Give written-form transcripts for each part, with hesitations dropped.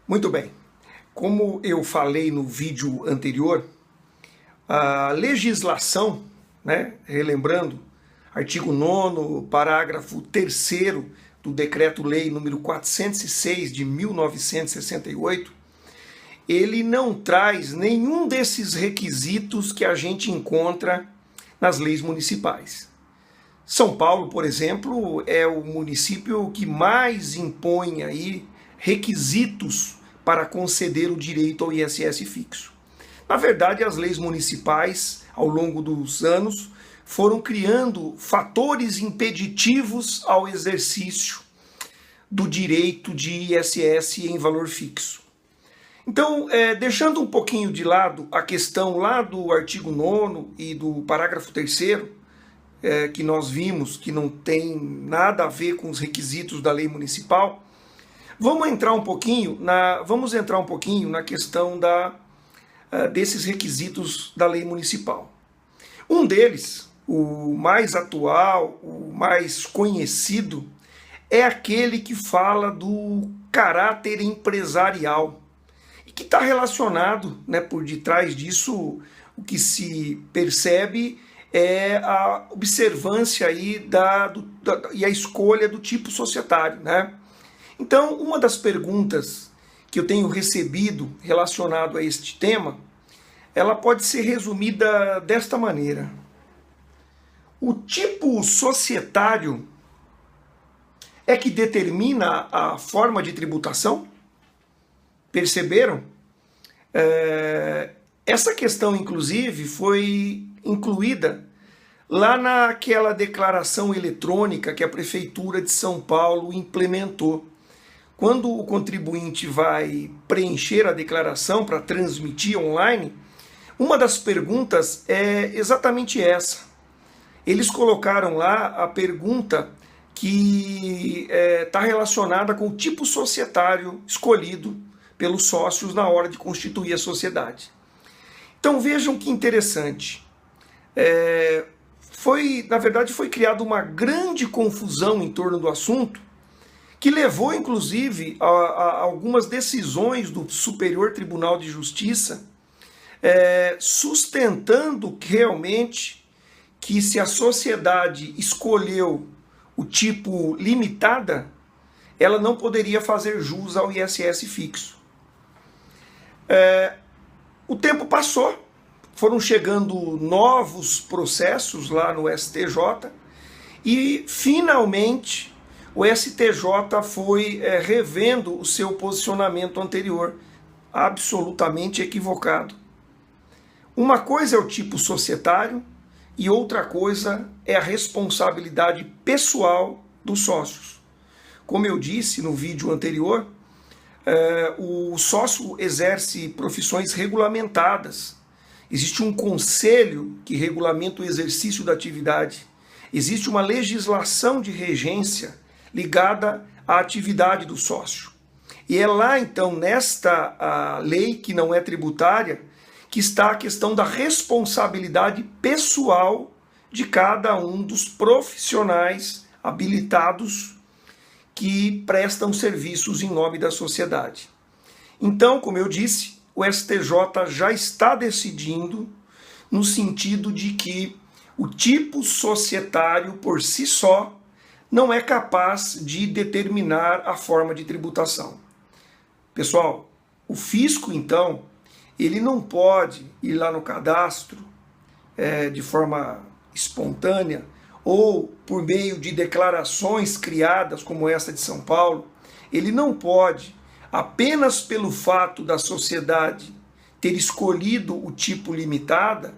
Muito bem. Como eu falei no vídeo anterior, a legislação, relembrando, artigo 9º, parágrafo 3º do Decreto-Lei número 406 de 1968, ele não traz nenhum desses requisitos que a gente encontra nas leis municipais. São Paulo, por exemplo, é o município que mais impõe aí requisitos para conceder o direito ao ISS fixo. Na verdade, as leis municipais, ao longo dos anos, foram criando fatores impeditivos ao exercício do direito de ISS em valor fixo. Então, deixando um pouquinho de lado a questão lá do artigo 9º e do parágrafo 3º, que nós vimos que não tem nada a ver com os requisitos da lei municipal, vamos entrar um pouquinho na questão desses requisitos da lei municipal. Um deles, o mais atual, o mais conhecido, é aquele que fala do caráter empresarial e que está relacionado, por detrás disso, o que se percebe é a observância aí e a escolha do tipo societário, Então, uma das perguntas que eu tenho recebido relacionado a este tema, ela pode ser resumida desta maneira. O tipo societário é que determina a forma de tributação? Perceberam? Essa questão, inclusive, foi incluída lá naquela declaração eletrônica que a Prefeitura de São Paulo implementou. Quando o contribuinte vai preencher a declaração para transmitir online, uma das perguntas é exatamente essa. Eles colocaram lá a pergunta que está relacionada com o tipo societário escolhido pelos sócios na hora de constituir a sociedade. Então vejam que interessante. Na verdade, foi criada uma grande confusão em torno do assunto, que levou, inclusive, a algumas decisões do Superior Tribunal de Justiça, sustentando realmente que se a sociedade escolheu o tipo limitada, ela não poderia fazer jus ao ISS fixo. O tempo passou, foram chegando novos processos lá no STJ e, finalmente, o STJ foi revendo o seu posicionamento anterior, absolutamente equivocado. Uma coisa é o tipo societário e outra coisa é a responsabilidade pessoal dos sócios. Como eu disse no vídeo anterior, o sócio exerce profissões regulamentadas. Existe um conselho que regulamenta o exercício da atividade. Existe uma legislação de regência ligada à atividade do sócio. E é lá, então, nesta lei, que não é tributária, que está a questão da responsabilidade pessoal de cada um dos profissionais habilitados que prestam serviços em nome da sociedade. Então, como eu disse, o STJ já está decidindo no sentido de que o tipo societário por si só não é capaz de determinar a forma de tributação. Pessoal, o fisco, então, ele não pode ir lá no cadastro de forma espontânea ou por meio de declarações criadas como essa de São Paulo. Ele não pode, apenas pelo fato da sociedade ter escolhido o tipo limitada,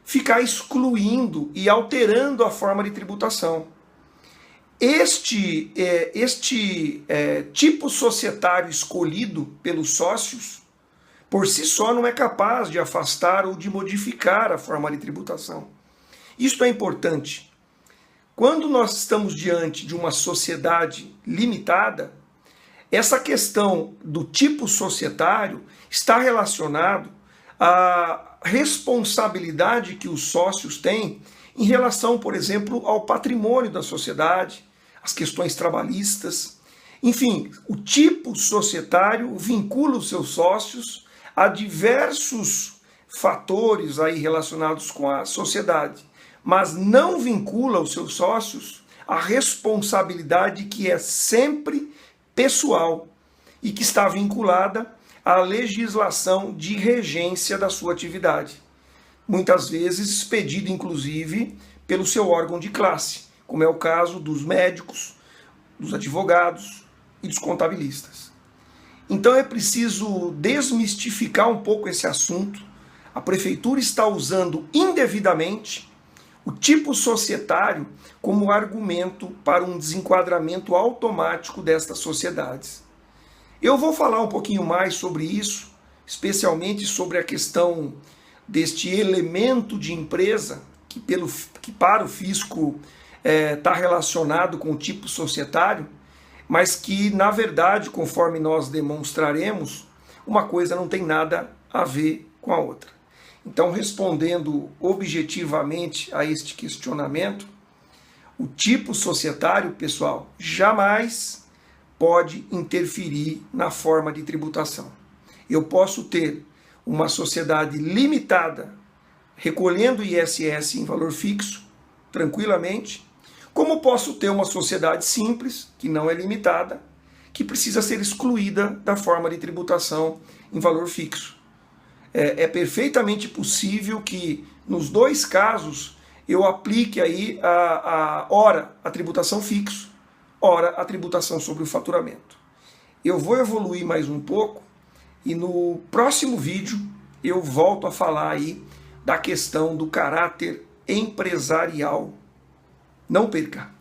ficar excluindo e alterando a forma de tributação. Este tipo societário escolhido pelos sócios, por si só, não é capaz de afastar ou de modificar a forma de tributação. Isto é importante. Quando nós estamos diante de uma sociedade limitada, essa questão do tipo societário está relacionado à responsabilidade que os sócios têm em relação, por exemplo, ao patrimônio da sociedade, as questões trabalhistas. Enfim, o tipo societário vincula os seus sócios a diversos fatores aí relacionados com a sociedade, mas não vincula os seus sócios à responsabilidade que é sempre pessoal e que está vinculada à legislação de regência da sua atividade. Muitas vezes expedida, inclusive, pelo seu órgão de classe, como é o caso dos médicos, dos advogados e dos contabilistas. Então é preciso desmistificar um pouco esse assunto. A prefeitura está usando indevidamente o tipo societário como argumento para um desenquadramento automático destas sociedades. Eu vou falar um pouquinho mais sobre isso, especialmente sobre a questão deste elemento de empresa que para o fisco está relacionado com o tipo societário, mas que, na verdade, conforme nós demonstraremos, uma coisa não tem nada a ver com a outra. Então, respondendo objetivamente a este questionamento, o tipo societário, pessoal, jamais pode interferir na forma de tributação. Eu posso ter uma sociedade limitada, recolhendo ISS em valor fixo, tranquilamente, como posso ter uma sociedade simples, que não é limitada, que precisa ser excluída da forma de tributação em valor fixo. É perfeitamente possível que, nos dois casos, eu aplique aí ora a tributação fixo, ora a tributação sobre o faturamento. Eu vou evoluir mais um pouco e no próximo vídeo eu volto a falar aí da questão do caráter empresarial. Não perca!